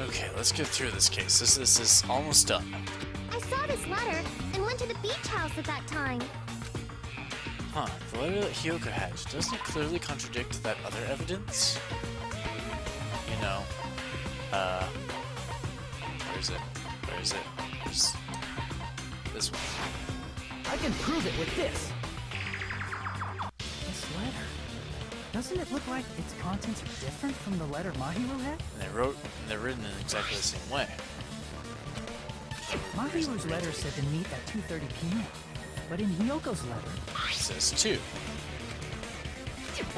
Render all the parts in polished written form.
Okay, let's get through this case. This is almost done. I saw this letter and went to the beach house at that time. Huh, the letter that Hiyoko had, doesn't it clearly contradict that other evidence? You know, where is it? Where is it? Where's this one? I can prove it with this. This letter. Doesn't it look like its contents are different from the letter Mahiru had? And they're written in exactly the same way. Mahiru's letter said to meet at 2:30 p.m. But in Hiyoko's letter, It says 2.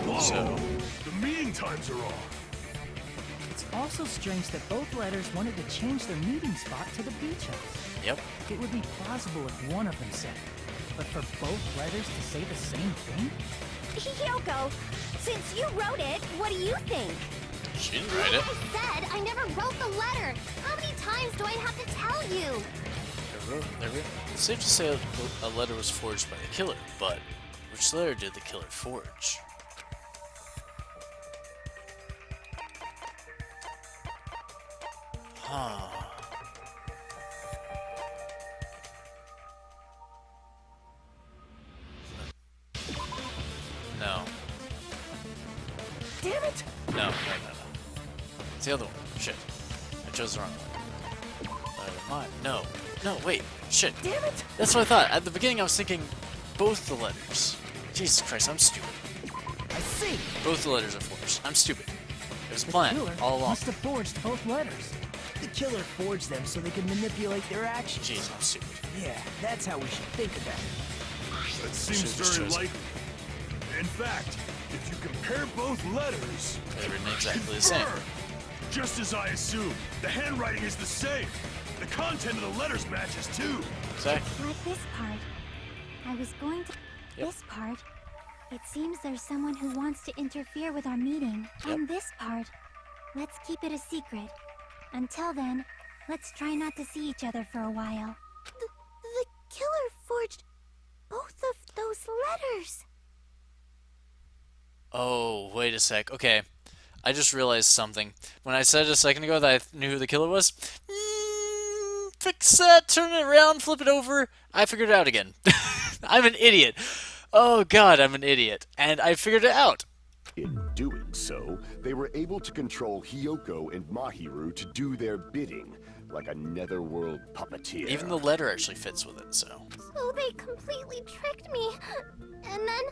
Whoa! So, The meeting times are off. it's also strange that both letters wanted to change their meeting spot to the beach house. yep. It would be plausible if one of them said it, but for both letters to say the same thing? Hiyoko, since you wrote it, what do you think? She didn't write it. I said I never wrote the letter. How many times do I have to tell you? They're written. It's safe to say a letter was forged by the killer, but which letter did the killer forge? Huh. No. Damn it! No. It's the other one. Shit. I chose the wrong one. Mine. No. No, wait. Shit. Damn it! That's what I thought. At the beginning, I was thinking both the letters. Jesus Christ, I'm stupid. I see! Both the letters are forged. I'm stupid. It was The planned killer all along. must have forged both letters. The killer forged them so they could manipulate their actions. Jeez, I'm stupid. Yeah, that's how we should think about it. That seems Should've just very chosen. likely. In fact, if you compare both letters, They're written exactly the same. Confirmed. Just as I assumed, the handwriting is the same. The content of the letters matches too. Exactly. Like this part. I was going to... Yep. This part. It seems there's someone who wants to interfere with our meeting. Yep. And this part. Let's keep it a secret. Until then, let's try not to see each other for a while. The killer forged both of those letters. Oh, wait a sec. Okay. I just realized something. When I said a second ago that I knew who the killer was, fix that, turn it around, flip it over. I figured it out again. I'm an idiot. Oh god, I'm an idiot. And I figured it out. In doing so, they were able to control Hiyoko and Mahiru to do their bidding, like a netherworld puppeteer. Even the letter actually fits with it, so. So they completely tricked me. And then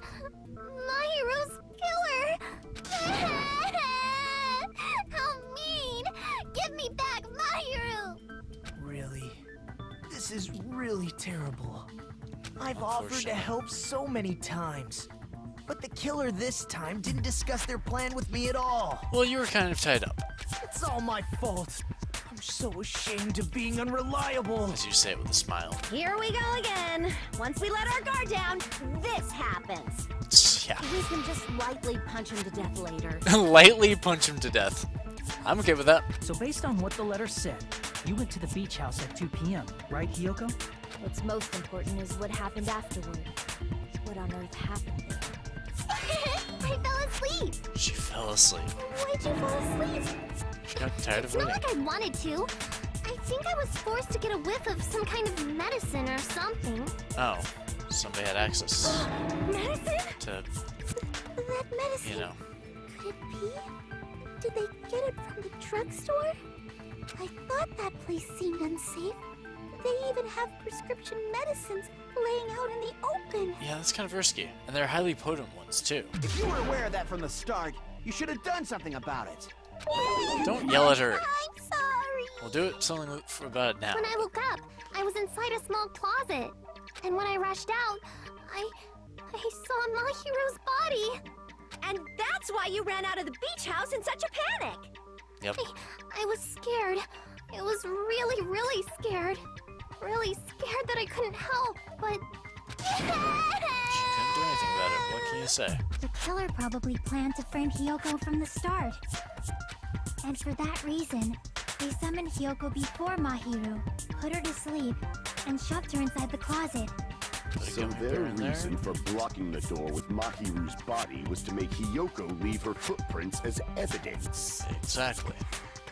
Mahiru's killer. How mean! Give me back Mahiru! Really? This is really terrible. I've offered to Unfortunately. help so many times. But the killer this time didn't discuss their plan with me at all. Well, you were kind of tied up, It's all my fault. I'm so ashamed of being unreliable. as you say it with a smile. Here we go again. Once we let our guard down, this happens. Yeah. We can just lightly punch him to death later. Lightly punch him to death. I'm okay with that. So based on what the letter said, you went to the beach house at 2 p.m., right, Hiyoko? What's most important is what happened afterward. What on earth happened there? I fell asleep. She fell asleep. Why'd you fall asleep? She got tired of It's not waiting. like I wanted to. I think I was forced to get a whiff of some kind of medicine or something. Oh, somebody had access Medicine? to, That medicine. you know. Could it be? Did they get it from the drugstore? I thought that place seemed unsafe. They even have prescription medicines laying out in the open. Yeah, that's kind of risky. And they're highly potent ones, too. If you were aware of that from the start, you should have done something about it. Don't yell at her. I'm sorry. We'll do it something about it now. When I woke up, I was inside a small closet. And when I rushed out, I saw Mahiru's body. And that's why you ran out of the beach house in such a panic. Yep. I was scared. I was really, really scared. Really scared that I couldn't help, but... She couldn't do anything about it. What can you say? The killer probably planned to frame Hiyoko from the start. And for that reason, they summoned Hiyoko before Mahiru, put her to sleep, and shoved her inside the closet. So their reason for blocking the door with Mahiru's body was to make Hiyoko leave her footprints as evidence. Exactly.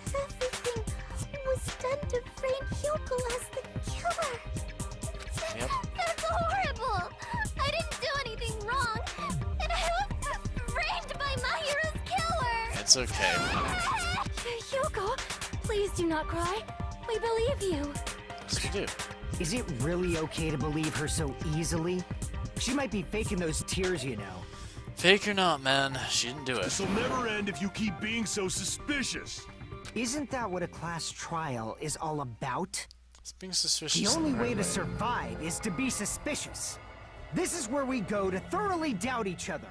Everything was done to frame Hyoko as the killer. Yep. That's horrible! I didn't do anything wrong, and I was framed by Mahiru's killer! It's okay. Hyoko, please do not cry. We believe you. Yes, we do. Is it really okay to believe her so easily? She might be faking those tears, you know. Fake or not, man, she didn't do it. This'll never end if you keep being so suspicious. Isn't that what a class trial is all about? It's being suspicious. The in only right way to survive is to be suspicious. This is where we go to thoroughly doubt each other.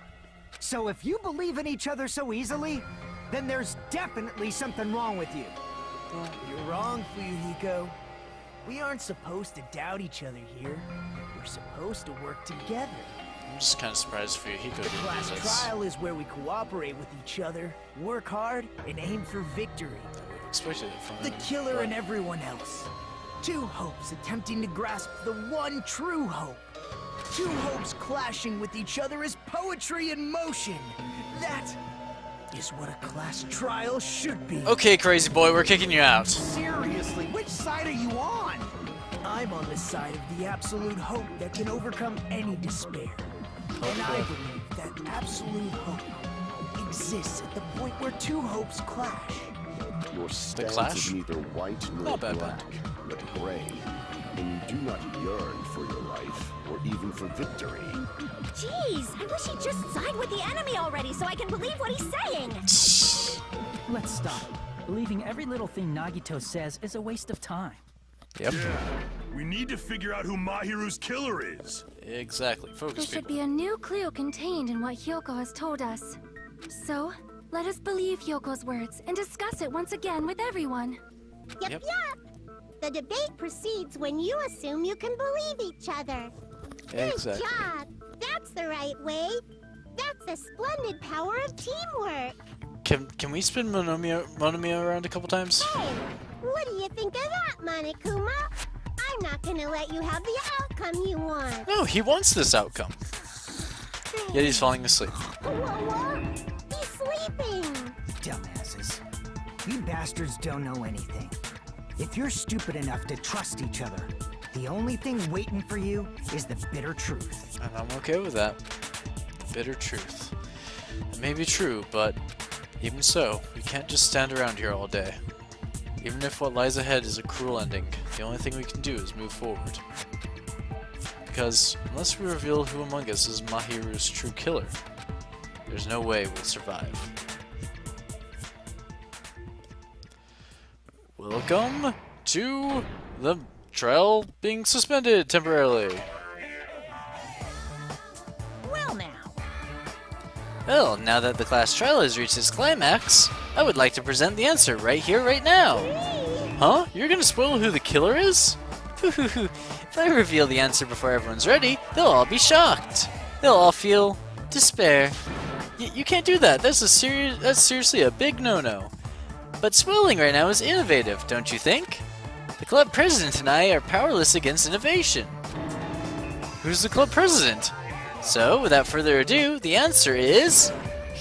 So if you believe in each other so easily, then there's definitely something wrong with you. You're wrong, Fuyuhiko. We aren't supposed to doubt each other here. We're supposed to work together. I'm just kind of surprised for Hiko The didn't do class this. trial is where we cooperate with each other, work hard, and aim for victory. Expected it from The him, killer but and everyone else. Two hopes attempting to grasp the one true hope. Two hopes clashing with each other is poetry in motion. That is what a class trial should be. Okay, crazy boy, we're kicking you out. Seriously, which side are you on? I'm on the side of the absolute hope that can overcome any despair. And I believe that absolute hope exists at the point where two hopes clash. Your stance clash? is neither white nor Not bad, black, but gray. And you do not yearn for your life, or even for victory. Jeez, I wish he'd just side with the enemy already so I can believe what he's saying. Let's stop. Believing every little thing Nagito says is a waste of time. Yep, Yeah, we need to figure out who Mahiru's killer is. exactly. There Focus, should people. be a new clue contained in what Hyoko has told us. So, let us believe Hyoko's words and discuss it once again with everyone. Yep. The debate proceeds when you assume you can believe each other. Exactly. job! That's the right way. That's the splendid power of teamwork. Can we spin Monomiya around a couple times? Hey, what do you think of that, Monokuma? I'm not gonna let you have the outcome you want. No, he wants this outcome. Yet he's falling asleep. Whoa, he's sleeping. Dumbasses. You bastards don't know anything. If you're stupid enough to trust each other, the only thing waiting for you is the bitter truth. And I'm okay with that. Bitter truth. It may be true, but even so, we can't just stand around here all day. Even if what lies ahead is a cruel ending, the only thing we can do is move forward. Because unless we reveal who among us is Mahiru's true killer, there's no way we'll survive. Welcome to the trial being suspended temporarily. Well now. Well, now that the class trial has reached its climax, I would like to present the answer right here, right now. Huh? You're gonna spoil who the killer is? If I reveal the answer before everyone's ready, they'll all be shocked. They'll all feel despair. You can't do that. That's seriously a big no-no. But spoiling right now is innovative, don't you think? The club president and I are powerless against innovation. Who's the club president? So, without further ado, the answer is...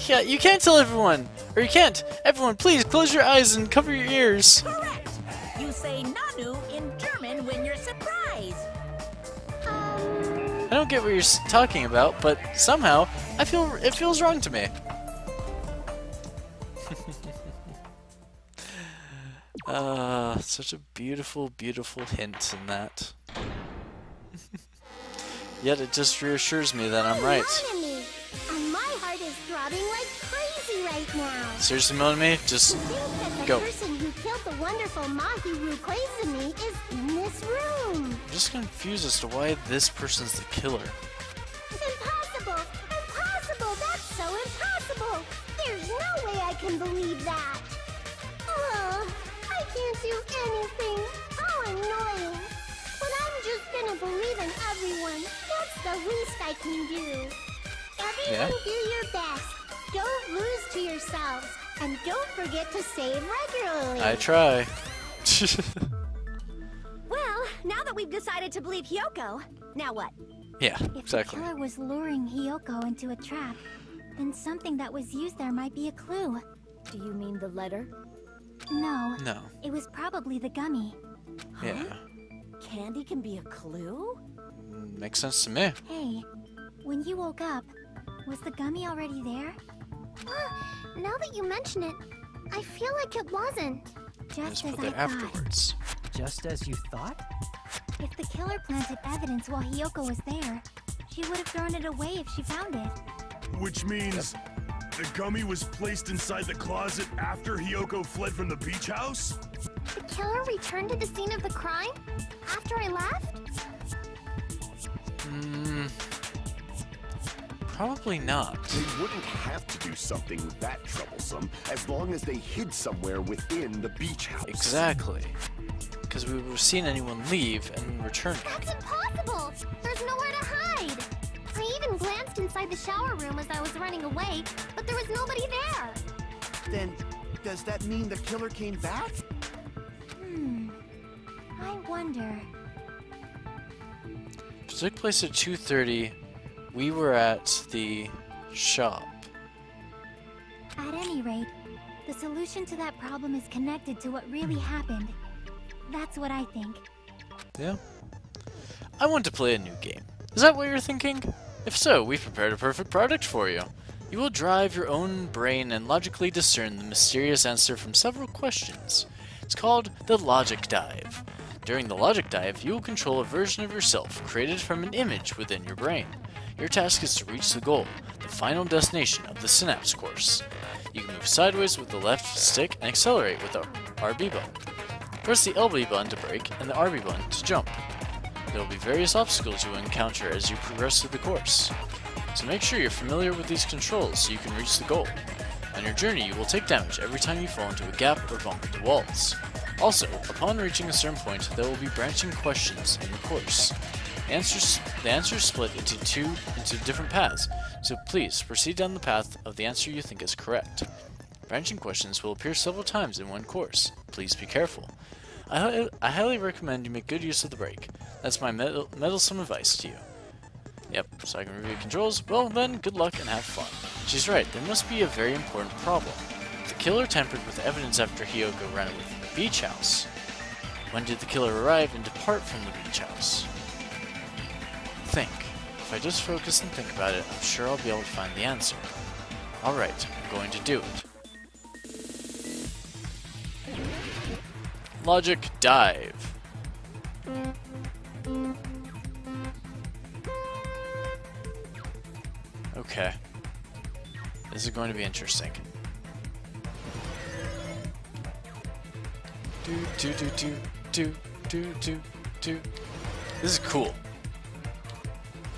Yeah, you can't tell everyone! Or you can't! Everyone, please close your eyes and cover your ears! Correct. You say Nanu in German when you're surprised. I don't get what you're talking about, but somehow, it feels wrong to me. Such a beautiful, beautiful hint in that. Yet it just reassures me that I'm right. Monami, and my heart is throbbing like crazy right now. Seriously, Monomi, just To think that the go. person who killed the wonderful Mahiru Koizumi is in this room. I'm just confused as to why this person's the killer. Impossible! Impossible! That's so impossible! There's no way I can believe that! Oh, I can't do anything. How annoying. But I'm just gonna believe in everyone. That's the least I can do. Everyone do your best. Don't lose to yourselves. And don't forget to save regularly. I try. Well, now that we've decided to believe Hyoko, now what? Yeah, If exactly. the killer was luring Hyoko into a trap, then something that was used there might be a clue. Do you mean the letter? No. No. It was probably the gummy. Yeah. Candy can be a clue? Makes sense to me. Hey, when you woke up, was the gummy already there? Now that you mention it, I feel like it wasn't. Just Just as put I there thought. afterwards. Just as you thought? If the killer planted evidence while Hiyoko was there, she would have thrown it away if she found it. Which means the gummy was placed inside the closet after Hiyoko fled from the beach house? The killer returned to the scene of the crime? After I left? Probably not. They wouldn't have to do something that troublesome as long as they hid somewhere within the beach house. Exactly. Because we would have seen anyone leave and return. That's impossible! There's nowhere to hide! I even glanced inside the shower room as I was running away, but there was nobody there! Then, does that mean the killer came back? I wonder... It took place at 2:30. We were at the shop. At any rate, the solution to that problem is connected to what really happened. That's what I think. Yeah. I want to play a new game. Is that what you're thinking? If so, we've prepared a perfect product for you. You will drive your own brain and logically discern the mysterious answer from several questions. It's called the Logic Dive. During the Logic Dive, you will control a version of yourself created from an image within your brain. Your task is to reach the goal, the final destination of the Synapse course. You can move sideways with the left stick and accelerate with the RB button. Press the LB button to brake and the RB button to jump. There will be various obstacles you will encounter as you progress through the course. So make sure you're familiar with these controls so you can reach the goal. On your journey, you will take damage every time you fall into a gap or bump into walls. Also, upon reaching a certain point, there will be branching questions in the course. The answers split into different paths, so please proceed down the path of the answer you think is correct. Branching questions will appear several times in one course. Please be careful. I highly recommend you make good use of the brake. That's my meddlesome advice to you. Yep, so I can review controls. Well then, good luck and have fun. She's right, there must be a very important problem. The killer tampered with evidence after Hiyoko ran away from the beach house. When did the killer arrive and depart from the beach house? Think. If I just focus and think about it, I'm sure I'll be able to find the answer. Alright, I'm going to do it. Logic Dive. Okay. This is going to be interesting. This is cool.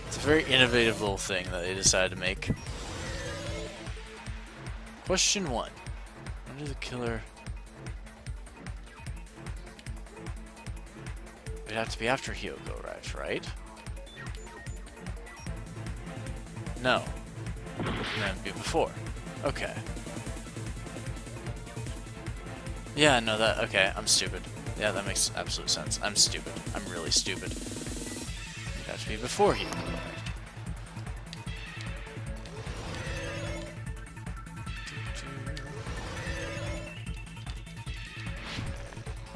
It's a very innovative little thing that they decided to make. Question 1. When did the killer... It'd have to be after Hiyoko arrived, right? No. That'd be before. Okay. Yeah, no, that... Okay, I'm stupid. Yeah, that makes absolute sense. I'm stupid. I'm really stupid. It'd have to be before Hiyoko arrived.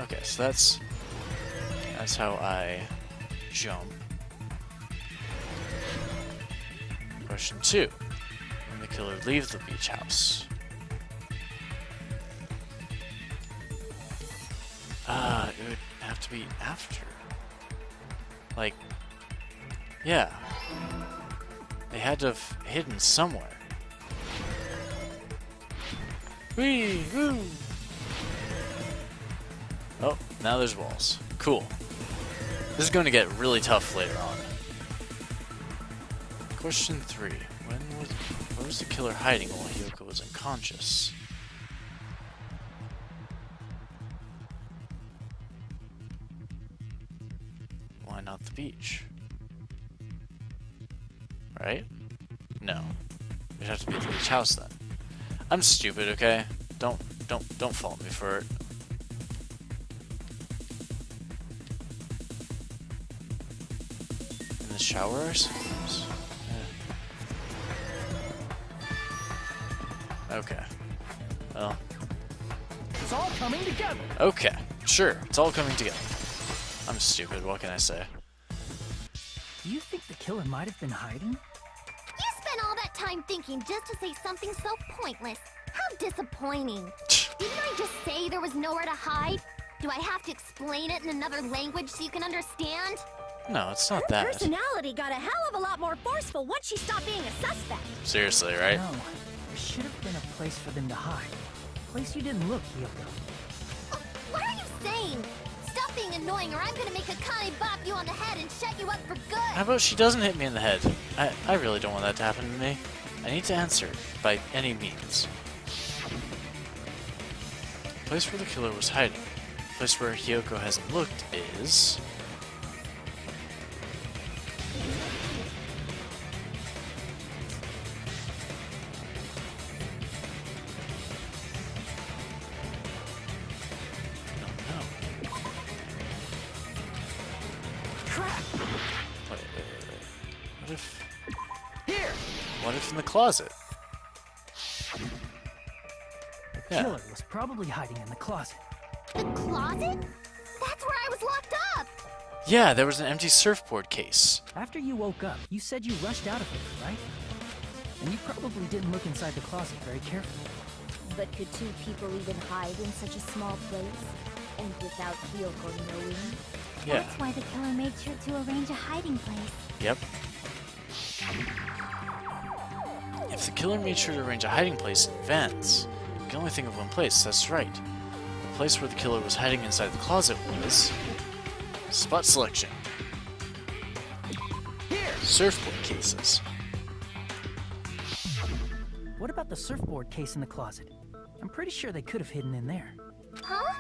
Okay, so that's how I jump. Question 2. When the killer leaves the beach house. It would have to be after. Like, yeah. They had to have hidden somewhere. Whee! Woo! Oh, now there's walls. Cool. This is going to get really tough later on. Question 3. Where was the killer hiding while Hiyoko was unconscious? Why not the beach? Right? No. It'd have to be at the beach house then. I'm stupid, okay? Don't fault me for it. In the shower, I suppose? Yeah. Okay. Well. It's all coming together. Okay, sure, it's all coming together. I'm stupid, what can I say? Do you think the killer might have been hiding? You spent all that time thinking just to say something so pointless. How disappointing. Didn't I just say there was nowhere to hide? Do I have to explain it in another language so you can understand? No, it's not Her that. personality got a hell of a lot more forceful once she stopped being a suspect. Seriously, right? No, there should have been a place for them to hide. A place you didn't look, Hyoko. Oh, what are you saying? Stop being annoying or I'm gonna make Akane bop you on the head and shut you up for good. How about she doesn't hit me in the head? I really don't want that to happen to me. I need to answer by any means. The place where the killer was hiding, the place where Hyoko hasn't looked is... What if in the closet? The Yeah. killer was probably hiding in the closet. The closet? That's where I was locked up. Yeah, there was an empty surfboard case. After you woke up, you said you rushed out of it, right? And you probably didn't look inside the closet very carefully. But could two people even hide in such a small place? And without Hyoko knowing? Yeah. That's why the killer made sure to arrange a hiding place. Yep. If the killer made sure to arrange a hiding place in advance, we can only think of one place, that's right. The place where the killer was hiding inside the closet was... Spot selection. Surfboard cases. What about the surfboard case in the closet? I'm pretty sure they could have hidden in there. Huh?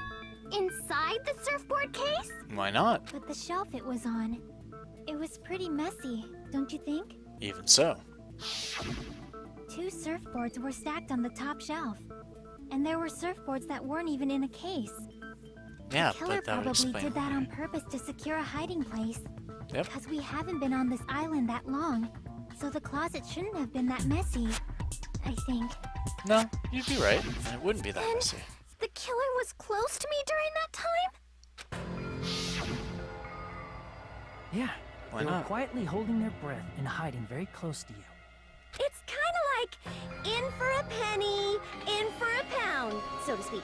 Inside the surfboard case? Why not? But the shelf it was on, it was pretty messy, don't you think? Even so. Two surfboards were stacked on the top shelf. And there were surfboards that weren't even in a case. Yeah, The killer but that would probably explain did that why. on purpose to secure a hiding place. Yep. Because we haven't been on this island that long. So the closet shouldn't have been that messy, I think. No, you'd be right. And it wouldn't be that And messy. the killer was close to me during that time? Yeah. Why They were not? quietly holding their breath and hiding very close to you. It's kind of like in for a penny, in for a pound, so to speak.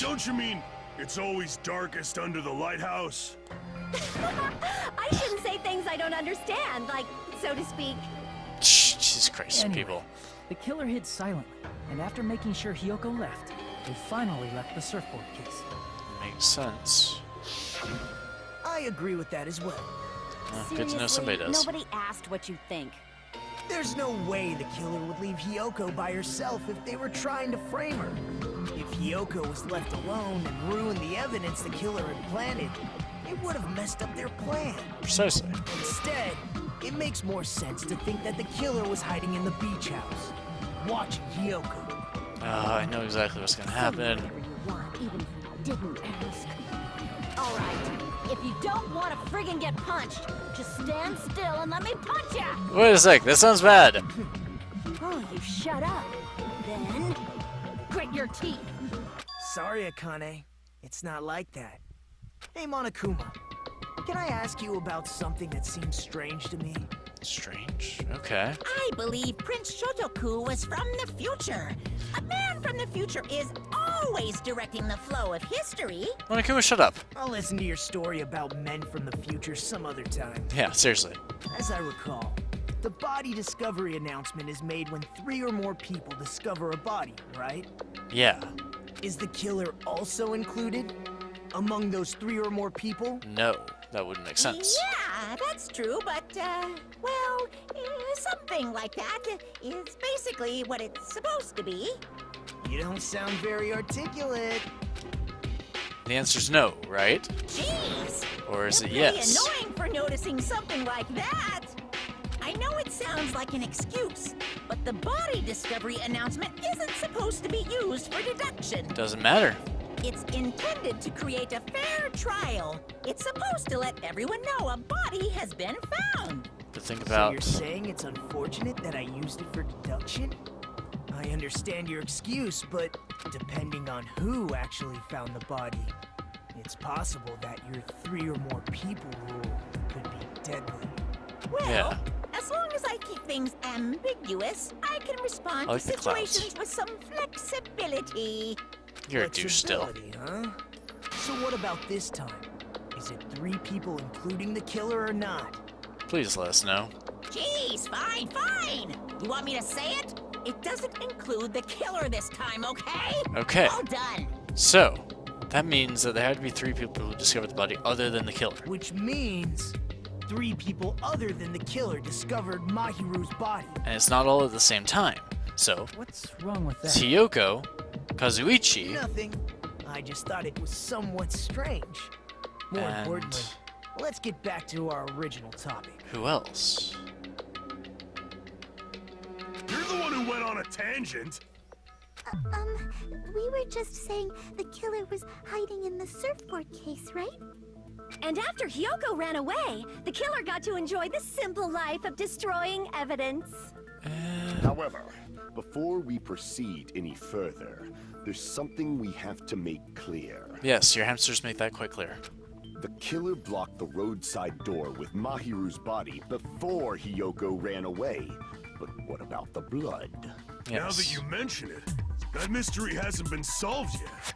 Don't you mean it's always darkest under the lighthouse? I shouldn't say things I don't understand, like, so to speak. Jesus Christ, Anyway, people. the killer hid silently, and after making sure Hyoko left, they finally left the surfboard case. Makes sense. I agree with that as well. Good to know somebody does. Nobody asked what you think. There's no way the killer would leave Hyoko by herself if they were trying to frame her. If Hyoko was left alone and ruined the evidence the killer had planted, it would have messed up their plan. Precisely. Instead, it makes more sense to think that the killer was hiding in the beach house, watching Hyoko. I know exactly what's gonna happen. Whatever you want, even if you didn't ask. All right, if you don't want to friggin' get punched, just stand still and let me punch ya! Wait a sec, that sounds bad. Oh, you shut up. Then, grit your teeth. Sorry, Akane. It's not like that. Hey, Monokuma. Can I ask you about something that seems strange to me? Strange. Okay. I believe Prince Shotoku was from the future. A man from the future is always directing the flow of history. Monokuma, shut up. I'll listen to your story about men from the future some other time. Yeah, seriously. As I recall, the body discovery announcement is made when 3 or more people discover a body, right? Yeah. Is the killer also included among those 3 or more people? No, that wouldn't make sense. Yeah, that's true, but, well, something like that is basically what it's supposed to be. You don't sound very articulate. The answer's no, right? Jeez! Or is it You're pretty yes? annoying for noticing something like that. I know it sounds like an excuse, but the body discovery announcement isn't supposed to be used for deduction. Doesn't matter. It's intended to create a fair trial. It's supposed to let everyone know a body has been found. To think So about. you're saying it's unfortunate that I used it for deduction? I understand your excuse, but depending on who actually found the body, it's possible that your 3 or more people rule could be deadly. Well, Yeah. as long as I keep things ambiguous, I can respond I like to the clouds. situations with some flexibility. You're a douche still. Flexibility, huh? So what about this time? Is it 3 people including the killer or not? Please let us know. Jeez, fine, fine. You want me to say it? It doesn't include the killer this time, okay? Okay. All done. So, that means that there had to be 3 people who discovered the body other than the killer. Which means 3 people other than the killer discovered Mahiru's body. And it's not all at the same time. So, What's wrong with that? Hiyoko, Kazuichi, Nothing. I just thought it was somewhat strange. More And- importantly, let's get back to our original topic. who else? You're the one who went on a tangent. We were just saying the killer was hiding in the surfboard case, right? And after Hyoko ran away, the killer got to enjoy the simple life of destroying evidence. However, before we proceed any further, there's something we have to make clear. Yes, your hamsters make that quite clear. The killer blocked the roadside door with Mahiru's body before Hiyoko ran away. But what about the blood? Yes. Now that you mention it, that mystery hasn't been solved yet.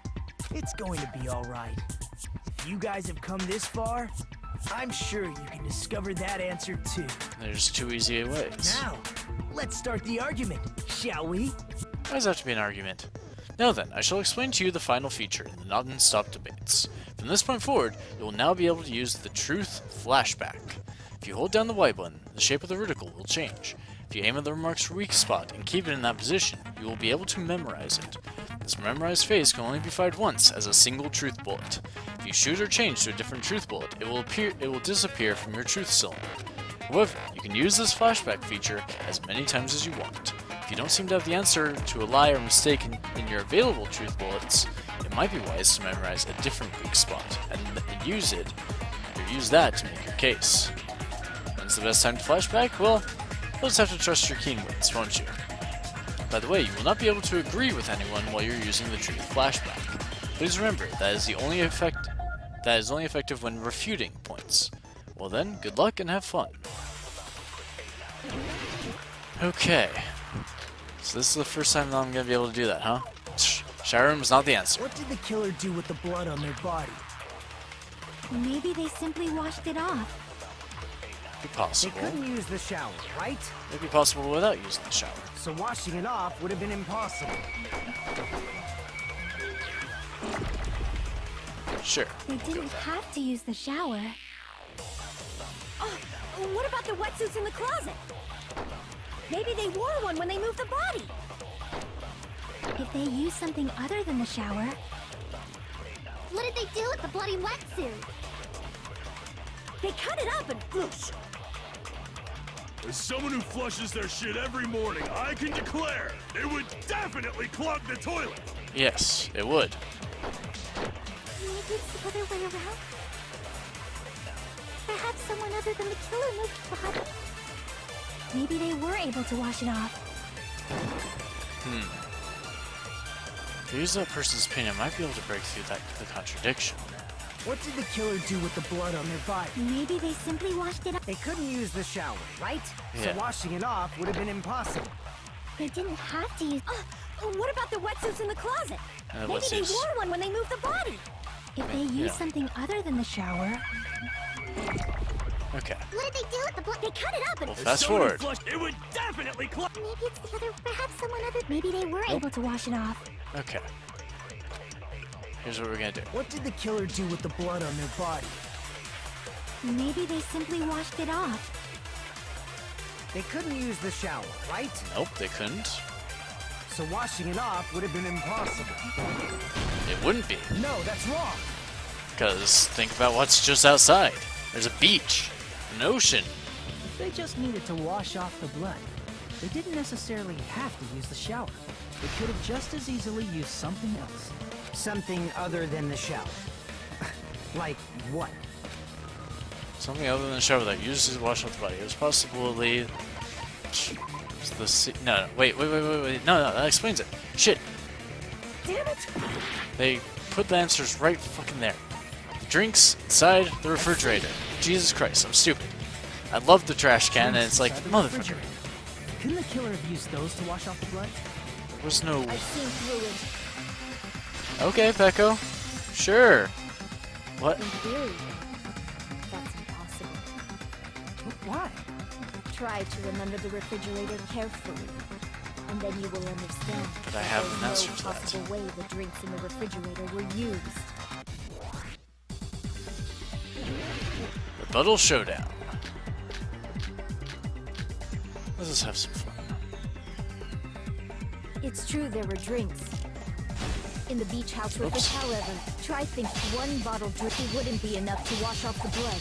It's going to be all right. If you guys have come this far, I'm sure you can discover that answer too. There's 2 easy ways. Now, let's start the argument, shall we? Why does that have to be an argument? Now then, I shall explain to you the final feature in the non-stop debates. From this point forward, you will now be able to use the truth flashback. If you hold down the Y button, the shape of the reticle will change. If you aim at the remark's weak spot and keep it in that position, you will be able to memorize it. This memorized phase can only be fired once as a single truth bullet. If you shoot or change to a different truth bullet, it will disappear from your truth cylinder. However, you can use this flashback feature as many times as you want. If you don't seem to have the answer to a lie or mistake in your available truth bullets, it might be wise to memorize a different weak spot and use that to make your case. When's the best time to flashback? Well, you'll just have to trust your keen wits, won't you? By the way, you will not be able to agree with anyone while you're using the truth flashback. Please remember, that is only effective when refuting points. Well then, good luck and have fun. Okay. So this is the first time that I'm going to be able to do that, huh? Shower room is not the answer. What did the killer do with the blood on their body? Maybe they simply washed it off. Be They possible. couldn't use the shower, right? It'd be possible without using the shower. So washing it off would have been impossible. Sure. They didn't have to use the shower. Oh, what about the wetsuits in the closet? Maybe they wore one when they moved the body. If they used something other than the shower... What did they do with the bloody wetsuit? They cut it up and whoosh. As someone who flushes their shit every morning, I can declare it would definitely clog the toilet. Yes, it would. Maybe it's the other way around? Perhaps someone other than the killer moved the body. Maybe they were able to wash it off. If I use that person's opinion, I might be able to break through the contradiction. What did the killer do with the blood on their body? Maybe they simply washed it off. They couldn't use the shower, right? Yeah. So washing it off would have been impossible. They didn't have to use... What about the wetsuits in the closet? And the Maybe they wetsuits. wore one when they moved the body. If they used Yeah. something other than the shower... Okay. What did they do with the blood? They cut it up and Well, fast Someone who forward. flushed, it would definitely clog. Maybe it's the other... Perhaps someone other... Maybe they were able to wash it off. Okay. Here's what we're gonna do. What did the killer do with the blood on their body? maybe they simply washed it off. They couldn't use the shower, right? Nope, they couldn't. So washing it off would have been impossible. It wouldn't be. No, that's wrong. Because think about what's just outside. There's a beach, an ocean. If they just needed to wash off the blood, they didn't necessarily have to use the shower. They could have just as easily used something else. Something other than the shower. Like what? Something other than the shower that used to wash off the body. It was possibly No, wait. No, that explains it. Shit. Damn it! They put the answers right fucking there. The drinks inside the refrigerator. Jesus Christ, I'm stupid. I love the trash can, and it's like, Inside the motherfucker. refrigerator. Couldn't the killer have used those to wash off the blood? There was no. I've seen through it. Okay, Pecco. Sure. What? In theory, that's impossible. Why? Try to remember the refrigerator carefully, and then you will understand But I that have there's an no answer to that. possible way the drinks in the refrigerator were used. Rebuttal Showdown. Let's just have some fun. It's true there were drinks. In the beach house Oops. refrigerator, however, try think one bottle drink wouldn't be enough to wash off the blood.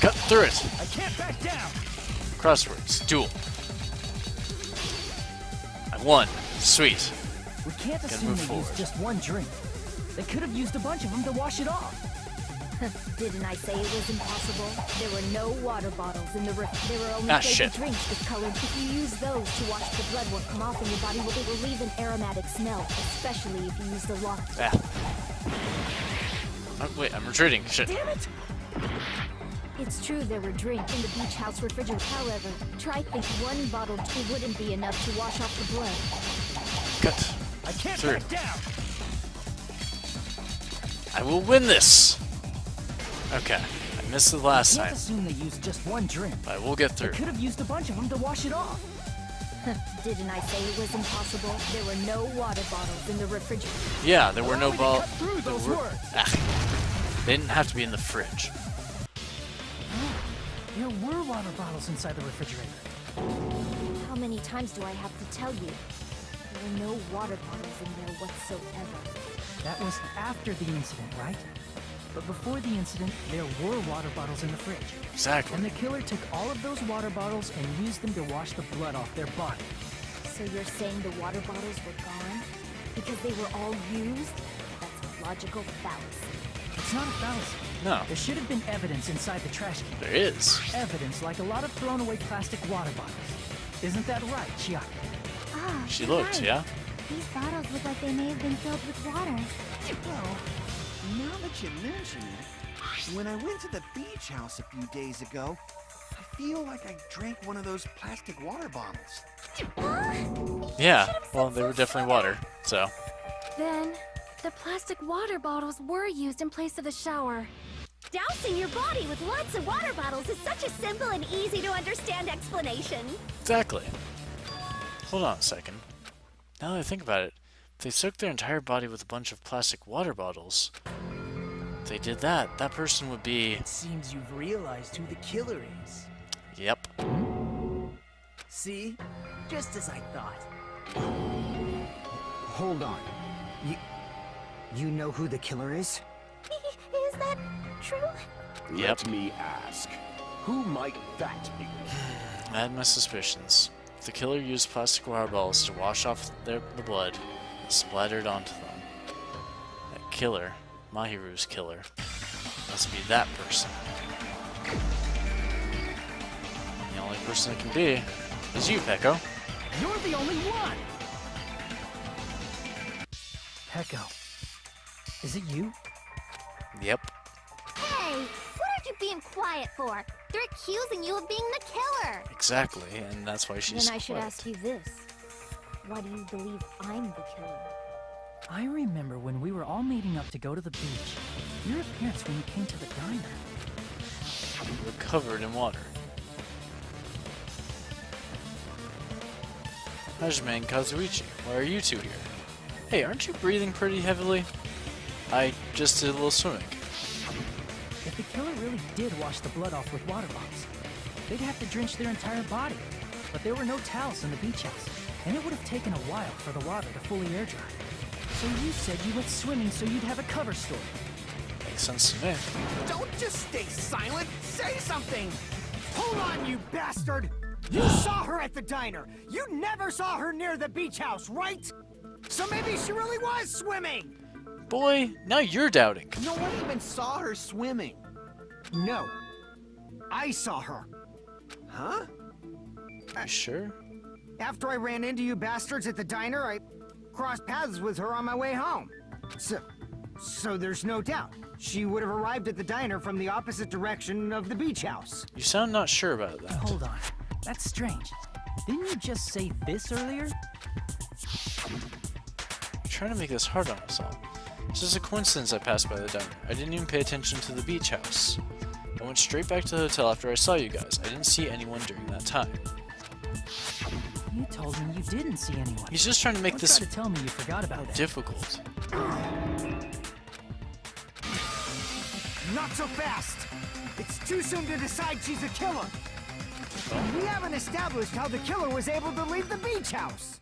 Cut through it. I can't back down! Crosswords. Duel. I won. Sweet. We can't Gotta assume move they forward. used just one drink. They could have used a bunch of them to wash it off. Didn't I say it was impossible? There were no water bottles in the There were only Ah, flavor shit. drinks with colored. If you use those to wash the blood won't come off in your body, well, it will leave an aromatic smell, especially if you use a lot. Ah. Oh, wait, I'm retreating. Shit. Damn it! It's true there were drinks in the beach house refrigerator. However, try think one bottle wouldn't be enough to wash off the blood. Cut. I can't Through. back down! I will win this. Okay. I missed the last Can't time. assume they used just one drink. But I will get They through. could have used a bunch of them to wash it off. Didn't I say it was impossible? There were no water bottles in the refrigerator. Yeah, there were no Allow me to ball. cut through there those were- words. Ah. They didn't have to be in the fridge. There were water bottles inside the refrigerator. How many times do I have to tell you? There were no water bottles in there whatsoever. That was after the incident, right? But before the incident, there were water bottles in the fridge. Exactly. And the killer took all of those water bottles and used them to wash the blood off their body. So you're saying the water bottles were gone? Because they were all used? That's a logical fallacy. It's not a fallacy. No, There should have been evidence inside the trash can. there is. Evidence like a lot of thrown away plastic water bottles. Isn't that right, Chiaki? Ah, She you're looked, right. yeah? These bottles look like they may have been filled with water. Well, now that you mention it, when I went to the beach house a few days ago, I feel like I drank one of those plastic water bottles. Yeah, well, they were definitely water, so. Then, the plastic water bottles were used in place of the shower. Dousing your body with lots of water bottles is such a simple and easy to understand explanation. Exactly. Hold on a second. Now that I think about it, if they soaked their entire body with a bunch of plastic water bottles, if they did that, that person would be. It seems you've realized who the killer is. Yep. See? Just as I thought. Hold on. You know who the killer is? Is that true? Yep. Let me ask, who might that be? I had my suspicions. If the killer used plastic water bottles to wash off the blood and splattered onto them, that killer, Mahiru's killer, must be that person. The only person it can be is you, Pecco. You're the only one! Pecco. Is it you? Yep. Hey, what are you being quiet for? They're accusing you of being the killer. Exactly, and that's why she's Then I should quiet. ask you this. Why do you believe I'm the killer? I remember when we were all meeting up to go to the beach. Your appearance when you came to the diner. You were covered in water. Hajime and Kazuichi, why are you two here? Hey, aren't you breathing pretty heavily? I just did a little swimming. If the killer really did wash the blood off with water bottles, they'd have to drench their entire body. But there were no towels in the beach house, and it would have taken a while for the water to fully air dry. So you said you went swimming so you'd have a cover story. Makes sense to me. Don't just stay silent. Say something. Hold on, you bastard! You saw her at the diner! You never saw her near the beach house, right? So maybe she really was swimming! Boy, now you're doubting. No one even saw her swimming. No. I saw her. Huh? You sure? After I ran into you bastards at the diner, I crossed paths with her on my way home. So there's no doubt. She would have arrived at the diner from the opposite direction of the beach house. You sound not sure about that. Hold on. That's strange. Didn't you just say this earlier? You're trying to make this hard on us all. It's just a coincidence I passed by the diner. I didn't even pay attention to the beach house. I went straight back to the hotel after I saw you guys. I didn't see anyone during that time. You told me you didn't see anyone. He's just trying to make Don't this try to tell me you forgot about that. difficult. Not so fast! It's too soon to decide she's a killer! We haven't established how the killer was able to leave the beach house!